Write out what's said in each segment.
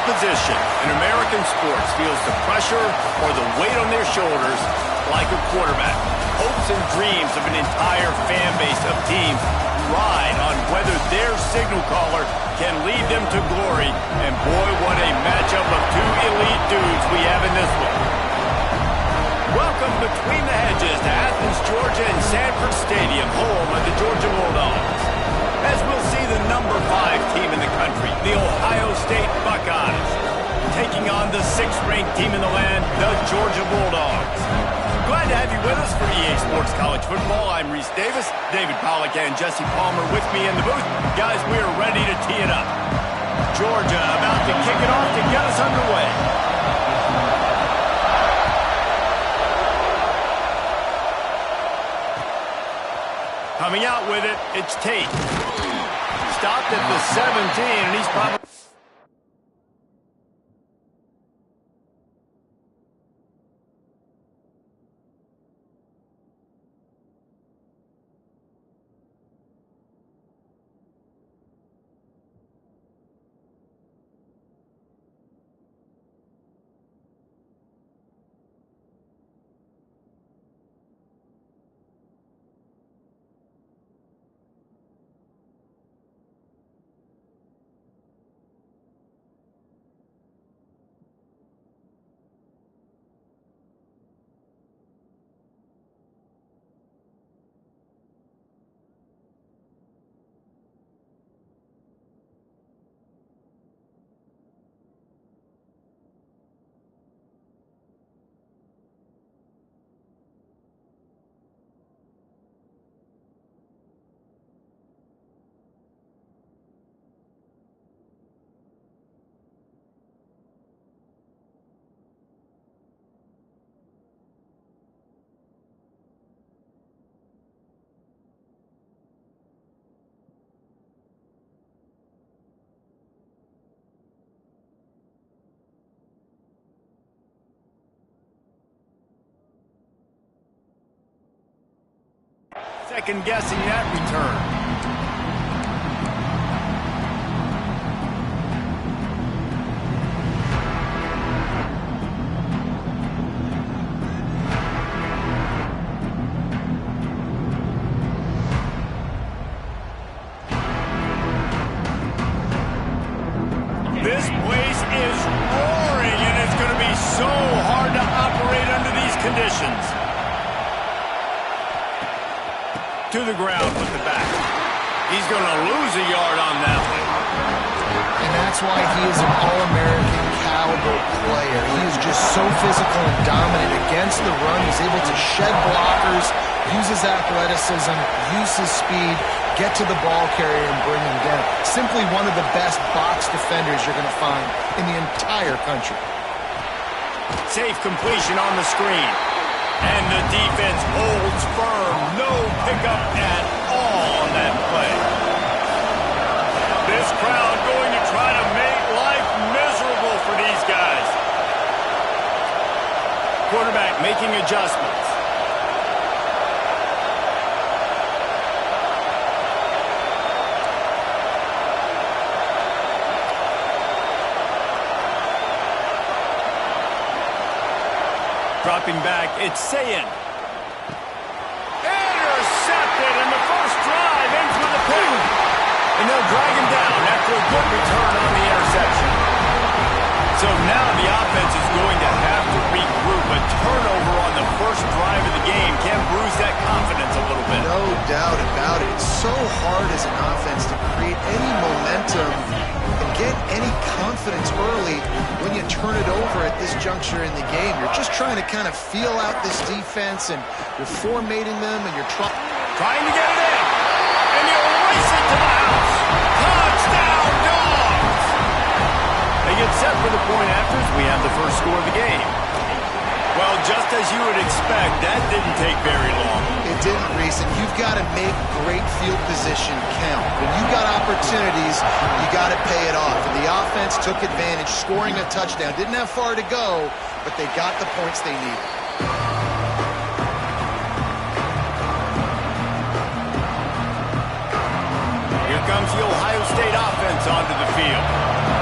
position in American sports feels the pressure or the weight on their shoulders like a quarterback. Hopes and dreams of an entire fan base of teams ride on whether their signal caller can lead them to glory. And boy, what a matchup of two elite dudes we have in this one. Welcome between the hedges to Athens, Georgia and Sanford Stadium, home of the Georgia Bulldogs. As we'll see the number 5 team in the country, the Ohio State Buckeyes, taking on the 6th-ranked team in the land, the Georgia Bulldogs. Glad to have you with us for EA Sports College Football. I'm Reese Davis, David Pollack and Jesse Palmer with me in the booth. Guys, we are ready to tee it up. Georgia about to kick it off to get us underway. Coming out with it, it's Tate. Stopped at the 17, and he's probably... Second-guessing that return. This place is roaring, and it's going to be so hard to operate under these conditions. To the ground with the back. He's going to lose a yard on that one. And that's why he is an All-American caliber player. He is just so physical and dominant against the run. He's able to shed blockers, use his athleticism, use his speed, get to the ball carrier and bring him down. Simply one of the best box defenders you're going to find in the entire country. Safe completion on the screen. And the defense holds firm. No pickup at all on that play. This crowd going to try to make life miserable for these guys. Quarterback making adjustments. Dropping back, it's Ncaa. Intercepted, and the first drive ends with a pick. And they'll drag him down after a good return on the interception. So now the offense is going to have to regroup. A turnover on the first drive of the game can bruise that confidence a little bit. No doubt about it. It's so hard as an offense to create any momentum and get any confidence early when you turn it over at this juncture in the game. You're just trying to kind of feel out this defense, and you're formating them, and you're trying to get it in. And you race it to the house. Touchdown, Dogs! They get set for the point after as we have the first score of the game. Well, just as you would expect, that didn't take very long. It didn't, Reese, and you've got to make great field position count. When you've got opportunities, you got to pay it off. And the offense took advantage, scoring a touchdown. Didn't have far to go, but they got the points they needed. Here comes the Ohio State offense onto the field,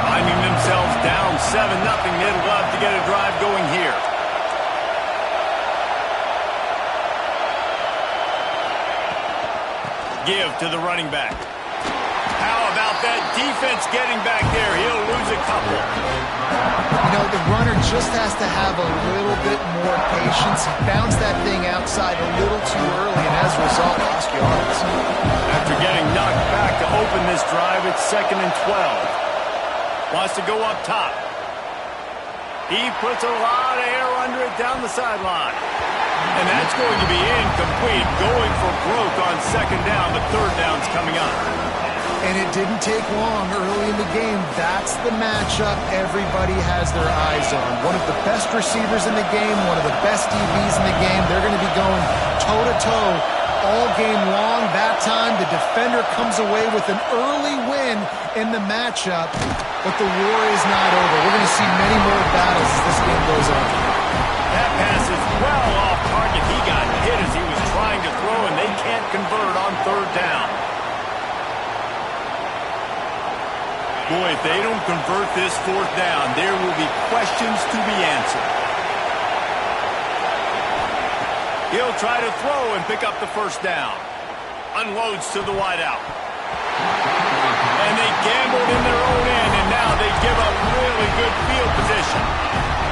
finding themselves down 7-0. They'd love to get a drive going here. Give to the running back. How about that defense getting back there? He'll lose a couple. You know, the runner just has to have a little bit more patience. He bounced that thing outside a little too early, and as a result, lost yards. After getting knocked back to open this drive, it's 2nd and 12. Wants to go up top. He puts a lot of air under it down the sideline. And that's going to be incomplete. Going for broke on 2nd down, but 3rd down's coming up. And it didn't take long early in the game. That's the matchup everybody has their eyes on. One of the best receivers in the game, one of the best DBs in the game. They're going to be going toe-to-toe all game long. That time, the defender comes away with an early win in the matchup, but the war is not over. We're going to see many more battles as this game goes on. That pass is well off target. He got hit as he was trying to throw, and they can't convert on 3rd down. Boy, if they don't convert this 4th down, there will be questions to be answered. He'll try to throw and pick up the 1st down. Unloads to the wideout. And they gambled in their own end, and now they give up really good field position.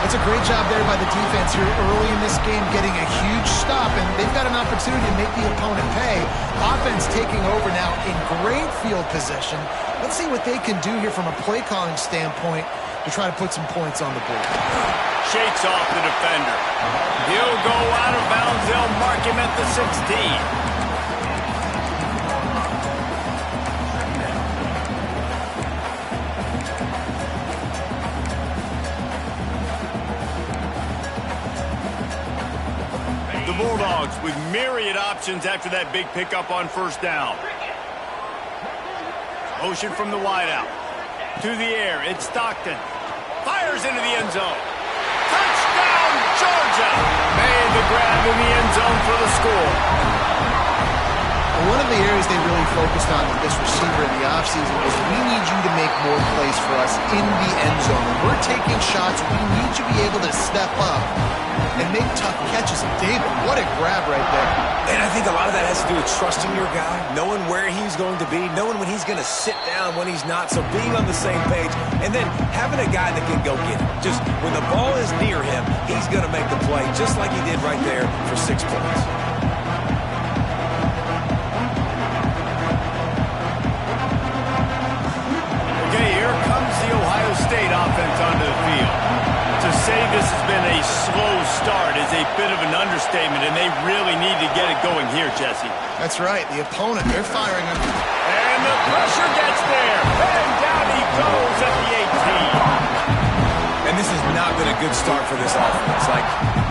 That's a great job there by the defense here early in this game, getting a huge stop, and they've got an opportunity to make the opponent pay. Offense taking over now in great field position. Let's see what they can do here from a play calling standpoint to try to put some points on the board. Shakes off the defender. He'll go out of bounds. They'll mark him at the 16. The Bulldogs with myriad options after that big pickup on 1st down. Motion from the wideout. To the air, it's Stockton. Fires into the end zone. Touchdown, Georgia! Made the grab in the end zone for the score. One of the areas they really focused on with this receiver in the offseason was we need you to make more plays for us in the end zone. When we're taking shots, we need you to be able to step up and make tough catches. David, what a grab right there. And I think a lot of that has to do with trusting your guy, knowing where he's going to be, knowing when he's going to sit down, when he's not, so being on the same page, and then having a guy that can go get it. Just when the ball is near him, he's going to make the play, just like he did right there for 6 points. Ohio State offense onto the field. To say this has been a slow start is a bit of an understatement, and they really need to get it going here, Jesse. That's right. The opponent, they're firing him. And the pressure gets there. And down he goes at the 18. And this has not been a good start for this offense. Like,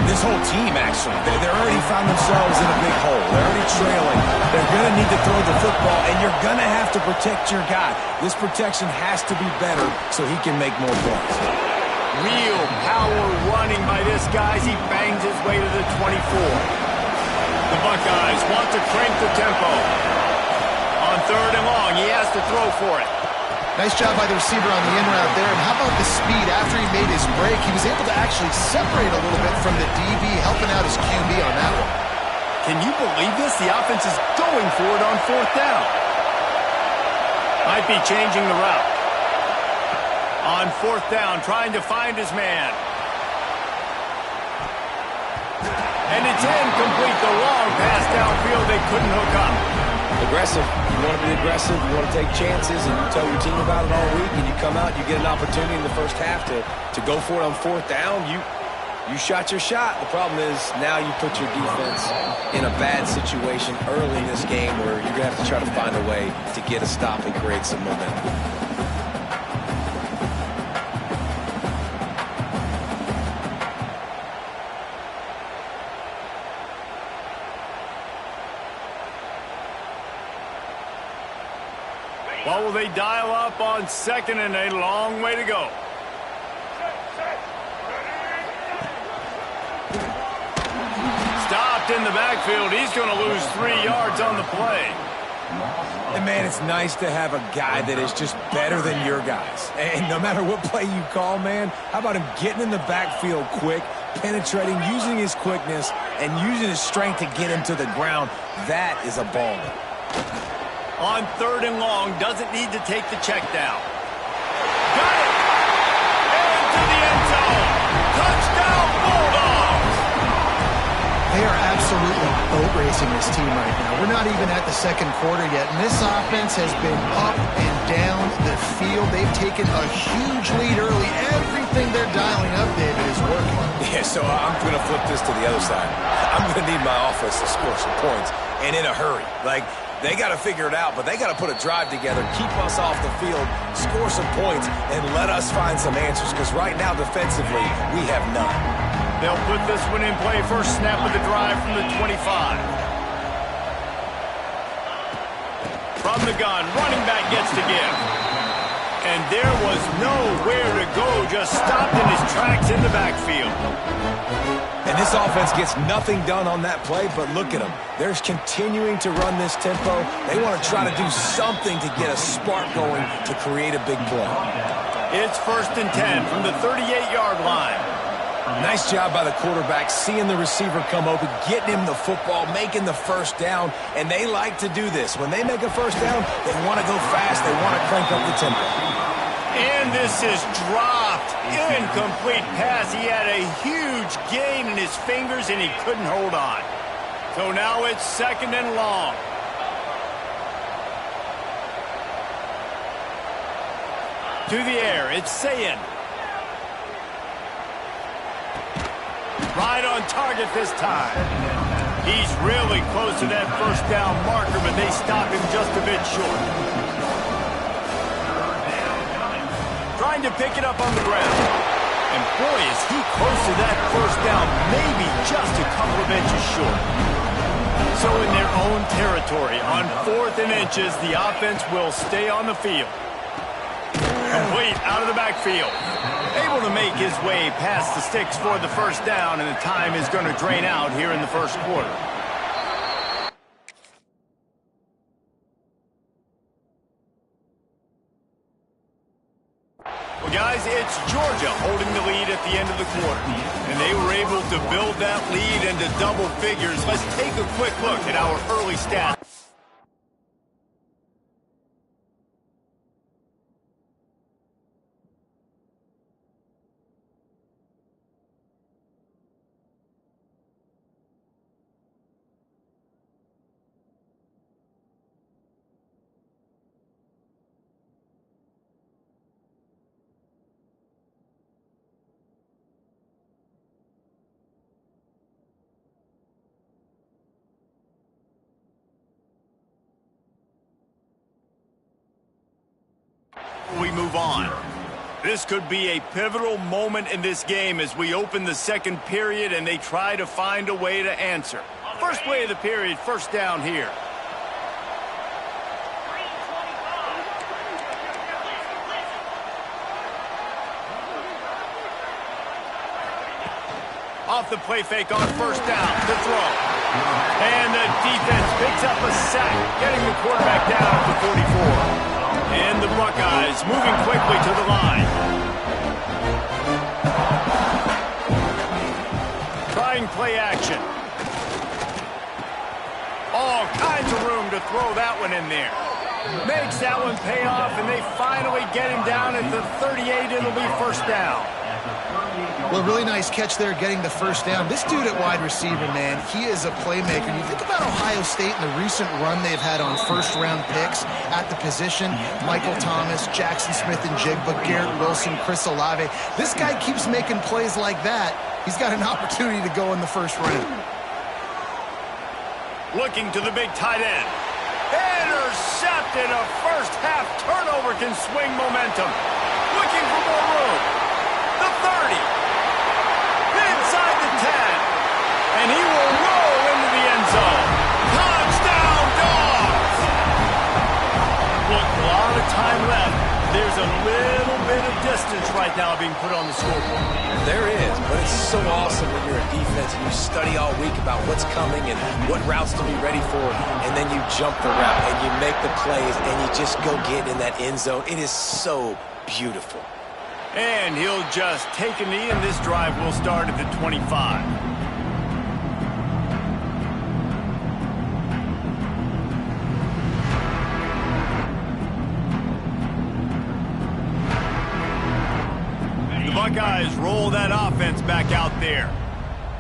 this whole team, actually. They're already found themselves in a big hole. They're already trailing. They're going to need to throw the football, and you're going to have to protect your guy. This protection has to be better so he can make more points. Real power running by this guy as he bangs his way to the 24. The Buckeyes want to crank the tempo. On 3rd and long, he has to throw for it. Nice job by the receiver on the in route there. And how about the speed after he made his break? He was able to actually separate a little bit from the DB, helping out his QB on that one. Can you believe this? The offense is going for it on 4th down. Might be changing the route. On 4th down, trying to find his man. And it's incomplete. The long pass downfield, they couldn't hook up. Aggressive. You want to be aggressive. You want to take chances, and you tell your team about it all week, and you come out, you get an opportunity in the first half to go for it on 4th down. You shot your shot. The problem is now you put your defense in a bad situation early in this game where you're going to have to try to find a way to get a stop and create some momentum. What will they dial up on 2nd and a long way to go? Stopped in the backfield. He's going to lose 3 yards on the play. And, man, it's nice to have a guy that is just better than your guys. And no matter what play you call, man, how about him getting in the backfield quick, penetrating, using his quickness, and using his strength to get him to the ground. That is a baller. On 3rd and long, doesn't need to take the check down. Got it! Into the end zone! Touchdown, Bulldogs! They are absolutely boat racing this team right now. We're not even at the second quarter yet, and this offense has been up and down the field. They've taken a huge lead early. Everything they're dialing up, David, is working. Yeah, so I'm going to flip this to the other side. I'm going to need my offense to score some points, and in a hurry. Like, they got to figure it out, but they got to put a drive together, keep us off the field, score some points, and let us find some answers, because right now, defensively, we have none. They'll put this one in play. First snap of the drive from the 25. From the gun, running back gets to give. And there was nowhere to go, just stopped in his tracks in the backfield. And this offense gets nothing done on that play, but look at them. They're continuing to run this tempo. They want to try to do something to get a spark going to create a big play. It's 1st and 10 from the 38-yard line. Nice job by the quarterback, seeing the receiver come open, getting him the football, making the first down, and they like to do this. When they make a first down, they want to go fast, they want to crank up the tempo. And this is dropped. Incomplete pass. He had a huge gain in his fingers, and he couldn't hold on. So now it's 2nd and long. To the air, it's Ncaa. Right on target this time. He's really close to that first down marker, but they stop him just a bit short. Trying to pick it up on the ground. And boy, is he close to that first down, maybe just a couple of inches short. So in their own territory, on 4th and inches, the offense will stay on the field. Complete out of the backfield. Able to make his way past the sticks for the first down, and the time is going to drain out here in the first quarter. Well, guys, it's Georgia holding the lead at the end of the quarter, and they were able to build that lead into double figures. Let's take a quick look at our early stats. We move on. This could be a pivotal moment in this game as we open the second period and they try to find a way to answer. First play of the period, first down here. Off the play fake on first down to throw. And the defense picks up a sack, getting the quarterback down at the 44. And the Buckeyes moving quickly to the line. Trying play action. All kinds of room to throw that one in there. Makes that one pay off, and they finally get him down at the 38. It'll be first down. Well, really nice catch there getting the first down. This dude at wide receiver, man, he is a playmaker. You think about Ohio State and the recent run they've had on first-round picks at the position. Michael Thomas, Jackson Smith and Jigba, Garrett Wilson, Chris Olave. This guy keeps making plays like that. He's got an opportunity to go in the first round. Looking to the big tight end. Intercepted. A first-half turnover can swing momentum. Looking for more room. The 30. Inside the 10. And he will roll into the end zone. Touchdown, Dogs! Look, a lot of time left. There's a little bit of distance right now being put on the scoreboard. There is, but it's so awesome when you're in defense and you study all week about what's coming and what routes to be ready for, and then you jump the route and you make the plays and you just go get in that end zone. It is so beautiful. And he'll just take a knee, and this drive will start at the 25. The Buckeyes roll that offense back out there.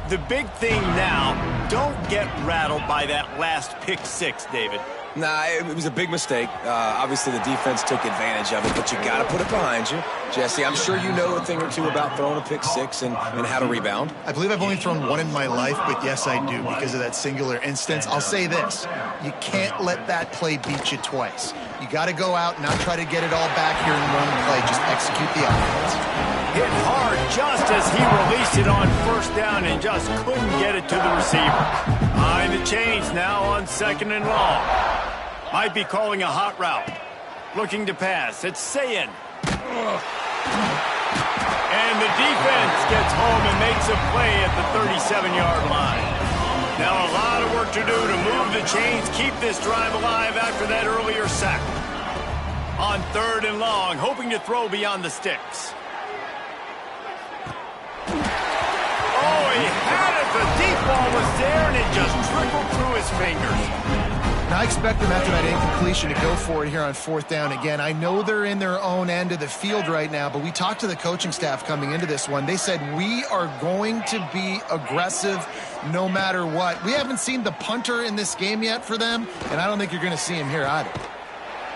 The big thing now, don't get rattled by that last pick six, David. Nah, it was a big mistake. Obviously, the defense took advantage of it, but you got to put it behind you. Jesse, I'm sure you know a thing or two about throwing a pick six and how to rebound. I believe I've only thrown one in my life, but yes, I do because of that singular instance. I'll say this. You can't let that play beat you twice. You got to go out and not try to get it all back here in one play. Just execute the offense. Hit hard just as he released it on first down and just couldn't get it to the receiver. Behind the chains now on 2nd and long. Might be calling a hot route. Looking to pass. It's Ncaa. And the defense gets home and makes a play at the 37-yard line. Now a lot of work to do to move the chains, keep this drive alive after that earlier sack. On 3rd and long, hoping to throw beyond the sticks. Oh, he had it. The deep ball was there, and it just trickled through his fingers. I expect them after that incompletion to go for it here on 4th down again. I know they're in their own end of the field right now, but we talked to the coaching staff coming into this one. They said, we are going to be aggressive no matter what. We haven't seen the punter in this game yet for them, and I don't think you're going to see him here either.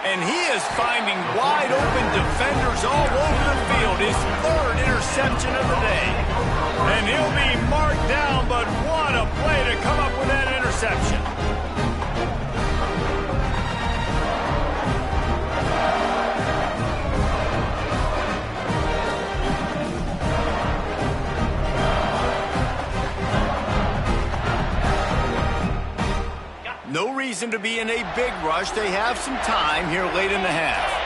And he is finding wide open defenders all over the field. His 3rd interception of the day. And he'll be marked down, but what a play to come up with that interception. No reason to be in a big rush. They have some time here late in the half.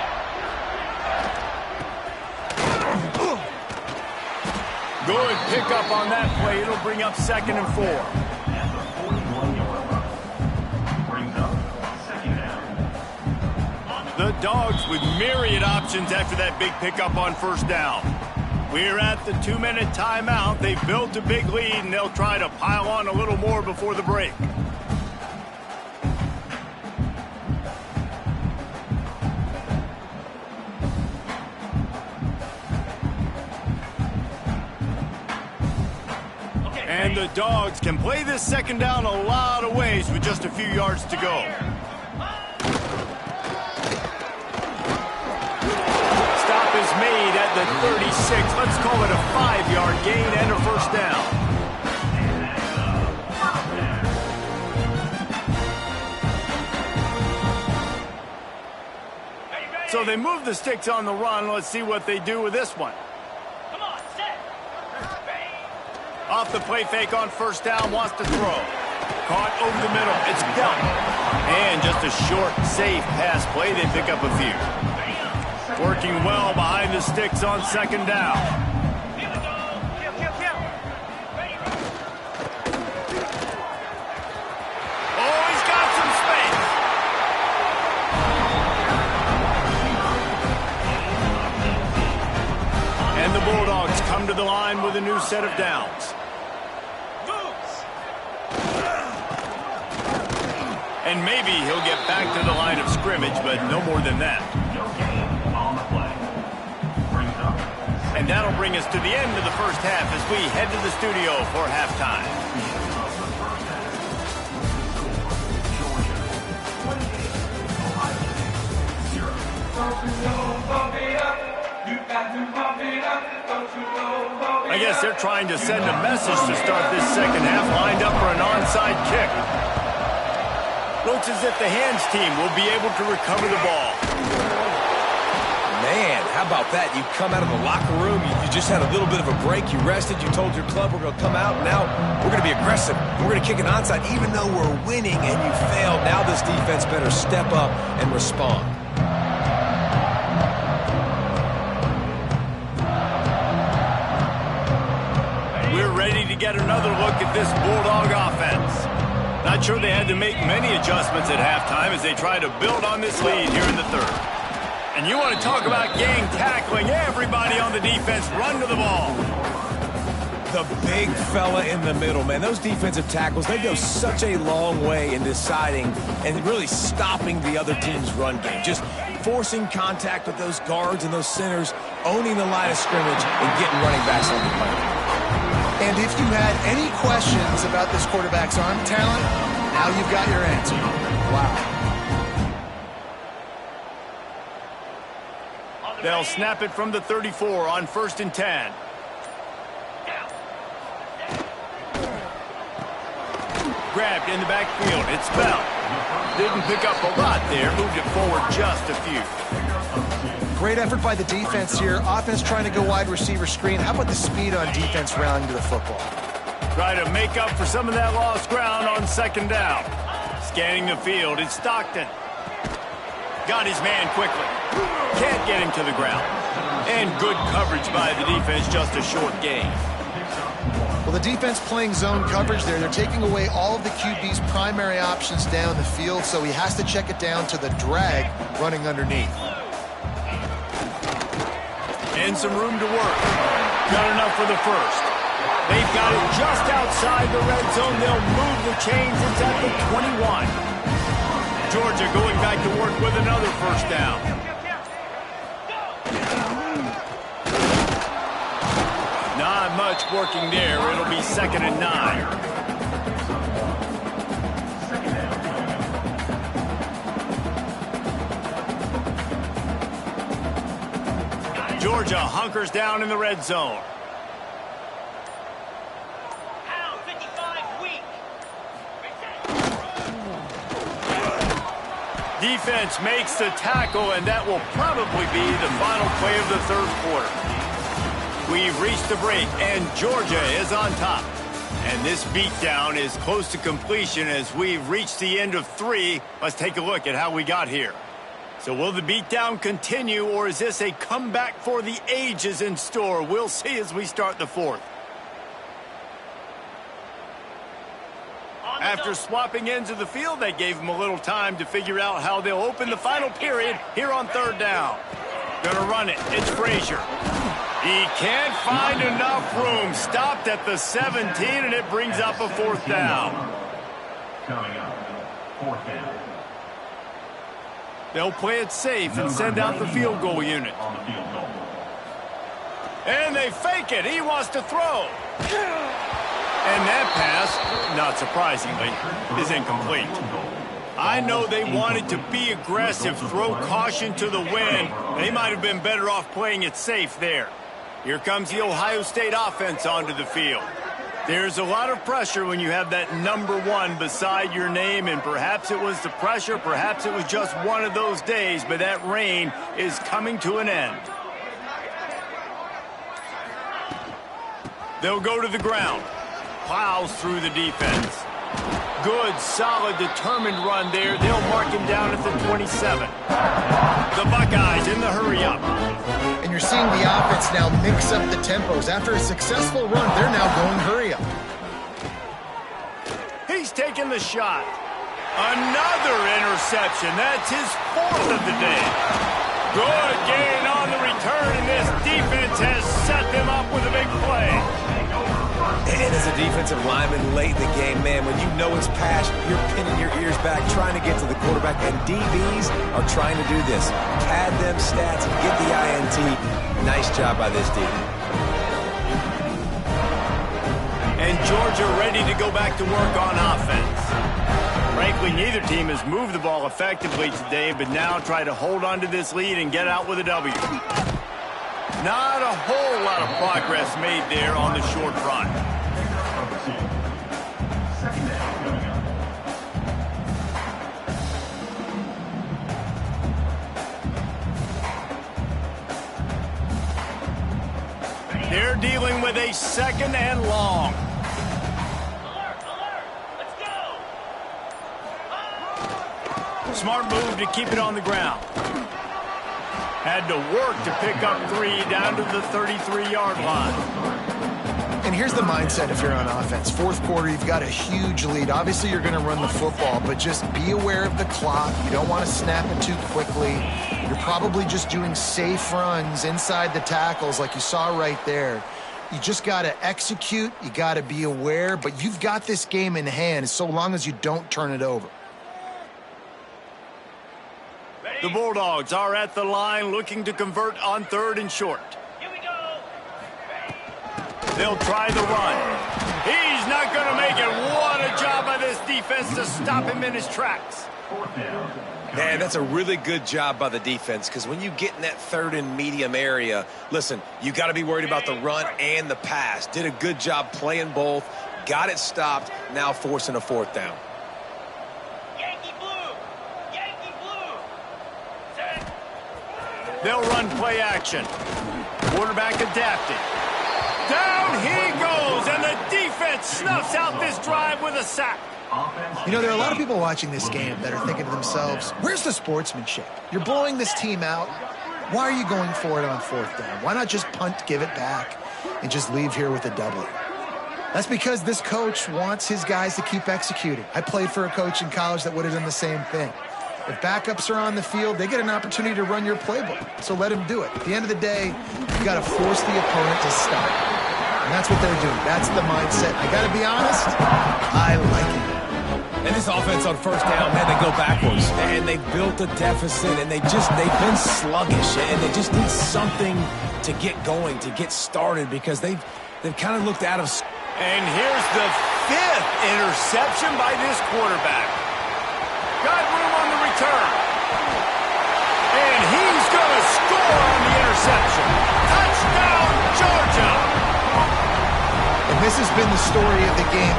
Good pickup on that play. It'll bring up 2nd and 4. The Dogs with myriad options after that big pickup on 1st down. We're at the 2-minute timeout. They've built a big lead, and they'll try to pile on a little more before the break. And the Dogs can play this 2nd down a lot of ways with just a few yards to go. Stop is made at the 36. Let's call it a 5-yard gain and a 1st down. So they move the sticks on the run. Let's see what they do with this one. Off the play fake on 1st down, wants to throw. Caught over the middle, it's dealt. And just a short, safe pass play, they pick up a few. Working well behind the sticks on 2nd down. Oh, he's got some space. And the Bulldogs come to the line with a new set of downs. And maybe he'll get back to the line of scrimmage, but no more than that. And that'll bring us to the end of the 1st half as we head to the studio for halftime. I guess they're trying to send a message to start this 2nd half, lined up for an onside kick. Looks as if the hands team will be able to recover the ball. Man, how about that? You come out of the locker room, you just had a little bit of a break, you rested, you told your club we're going to come out, and now we're going to be aggressive. We're going to kick an onside, even though we're winning and you failed. Now this defense better step up and respond. get another look at this Bulldog offense. Not sure they had to make many adjustments at halftime as they try to build on this lead here in the third. And you want to talk about gang tackling. Everybody on the defense run to the ball. The big fella in the middle, man. Those defensive tackles, they go such a long way in deciding and really stopping the other team's run game. Just forcing contact with those guards and those centers, owning the line of scrimmage, and getting running backs on the play. And if you had any questions about this quarterback's arm talent, now you've got your answer. Wow. They'll snap it from the 34 on 1st and 10. Grabbed in the backfield. It's Bell. Didn't pick up a lot there. Moved it forward just a few. Great effort by the defense here. Offense trying to go wide receiver screen. How about the speed on defense rallying to the football? Try to make up for some of that lost ground on 2nd down. Scanning the field. It's Stockton. Got his man quickly. Can't get him to the ground. And good coverage by the defense. Just a short gain. Well, the defense playing zone coverage there. They're taking away all of the QB's primary options down the field, so he has to check it down to the drag running underneath. And some room to work. Got enough for the first. They've got it just outside the red zone. They'll move the chains. It's at the 21. Georgia going back to work with another first down. Not much working there. It'll be 2nd and 9. Georgia hunkers down in the red zone. Defense makes the tackle, and that will probably be the final play of the third quarter. We've reached the break, and Georgia is on top. And this beatdown is close to completion as we've reached the end of 3. Let's take a look at how we got here. So will the beatdown continue, or is this a comeback for the ages in store? We'll see as we start the 4th. After swapping ends of the field, they gave them a little time to figure out how they'll open the final period here on 3rd down. Gonna run it. It's Frazier. He can't find enough room. Stopped at the 17, and it brings up a 4th down. Coming up, 4th down. They'll play it safe and send out the field goal unit. And they fake it. He wants to throw. And that pass, not surprisingly, is incomplete. I know they wanted to be aggressive, throw caution to the wind. They might have been better off playing it safe there. Here comes the Ohio State offense onto the field. There's a lot of pressure when you have that number 1 beside your name, and perhaps it was the pressure, perhaps it was just one of those days, but that reign is coming to an end. They'll go to the ground. Plows through the defense. Good, solid, determined run there. They'll mark him down at the 27. The Buckeyes in the hurry-up. And you're seeing the offense now mix up the tempos. After a successful run, they're now going hurry-up. He's taking the shot. Another interception. That's his 4th of the day. Good gain on the return, and this defense has set them up with a big play. And as a defensive lineman late in the game, man, when you know it's passed, you're pinning your ears back, trying to get to the quarterback, and DBs are trying to do this. Pad them stats, get the INT. Nice job by this D. And Georgia ready to go back to work on offense. Frankly, neither team has moved the ball effectively today, but now try to hold on to this lead and get out with a W. Not a whole lot of progress made there on the short run. They're dealing with a 2nd and long. Smart move to keep it on the ground. Had to work to pick up 3 down to the 33-yard line. And here's the mindset if you're on offense. Fourth quarter, you've got a huge lead. Obviously, you're going to run the football, but just be aware of the clock. You don't want to snap it too quickly. You're probably just doing safe runs inside the tackles like you saw right there. You just got to execute. You got to be aware, but you've got this game in hand so long as you don't turn it over. The Bulldogs are at the line looking to convert on 3rd and short. Here we go. They'll try the run. He's not going to make it. What a job by this defense to stop him in his tracks. Man, that's a really good job by the defense, because when you get in that 3rd and medium area, listen, you got to be worried about the run and the pass. Did a good job playing both, got it stopped, now forcing a 4th down. Yankee blue. Yankee blue. Set. They'll run play action. Quarterback adapted. Down he goes, and the defense snuffs out this drive with a sack. You know, there are a lot of people watching this game that are thinking to themselves, where's the sportsmanship? You're blowing this team out. Why are you going for it on 4th down? Why not just punt, give it back, and just leave here with a W? That's because this coach wants his guys to keep executing. I played for a coach in college that would have done the same thing. If backups are on the field, they get an opportunity to run your playbook, so let them do it. At the end of the day, you got to force the opponent to stop. And that's what they're doing. That's the mindset. I got to be honest, I like it. And this offense on 1st down, man, they go backwards. And they built a deficit, and they've been sluggish, and they just need something to get going, to get started, because they've kind of looked out of... And here's the 5th interception by this quarterback. Got room on the return. And he's going to score on the interception. Touchdown, Georgia! And this has been the story of the game.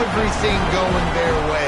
Everything going their way.